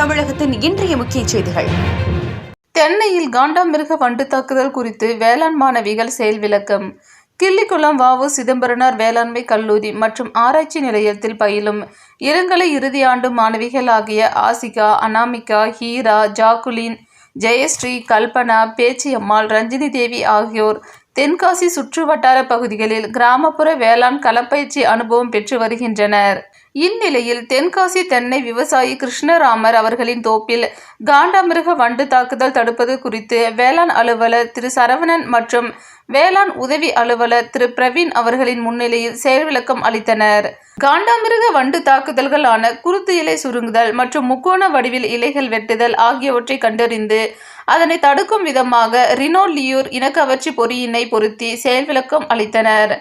தமிழகத்தின் இன்றைய முக்கிய செய்திகள். தென்னையில் காண்டாமிருக வண்டு தாக்குதல் குறித்து வேளாண் மாணவிகள் செயல் விளக்கம். கிள்ளிக்குளம் வ.உ. சிதம்பரனார் வேளாண்மை கல்லூரி மற்றும் ஆராய்ச்சி நிலையத்தில் பயிலும் இளங்கலை இறுதி ஆண்டு மாணவிகள் ஆகிய ஆசிகா, அனாமிகா, ஹீரா, ஜாக்குலின், ஜெயஸ்ரீ, கல்பனா, பேச்சியம்மாள், ரஞ்சினி தேவி ஆகியோர் தென்காசி சுற்றுவட்டார பகுதிகளில் கிராமப்புற வேளாண் களப்பயிற்சி அனுபவம் பெற்று வருகின்றனர். இந்நிலையில் தென்காசி தென்னை விவசாயி கிருஷ்ணராமர் அவர்களின் தோப்பில் காண்டாமிருக வண்டு தாக்குதல் தடுப்பது குறித்து வேளாண் அலுவலர் திரு சரவணன் மற்றும் வேளாண் உதவி அலுவலர் திரு பிரவீன் அவர்களின் முன்னிலையில் செயல் விளக்கம் அளித்தனர். காண்டாமிருக வண்டு தாக்குதல்களான குருத்து இலை சுருங்குதல் மற்றும் முக்கோண வடிவில் இலைகள் வெட்டுதல் ஆகியவற்றை கண்டறிந்து அதனை தடுக்கும் விதமாக ரினோலியூர் இனக்கவர்ச்சி பொறியினை பொருத்தி செயல் விளக்கம் அளித்தனர்.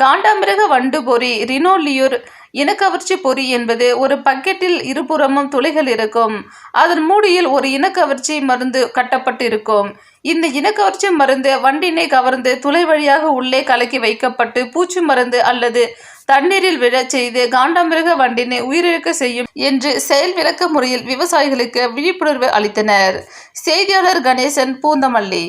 காண்டாமிருக வண்டு பொறி ரினோலியூர் இனக்கவர்ச்சி பொறி என்பது ஒரு பக்கெட்டில் இருபுறமும் துளைகள் இருக்கும். அதன் மூடியில் ஒரு இனக்கவர்ச்சி மருந்து கட்டப்பட்டு இருக்கும். இந்த இனக்கவர்ச்சி மருந்து வண்டினை கவர்ந்து துளை வழியாக உள்ளே கலக்கி வைக்கப்பட்டு பூச்சி மருந்து அல்லது தண்ணீரில் விழச் செய்து காண்டாமிருக வண்டினை உயிரிழக்க செய்யும் என்று செயல் விளக்க முறையில் விவசாயிகளுக்கு விழிப்புணர்வு அளித்தனர். செய்தியாளர் கணேசன், பூந்தமல்லி.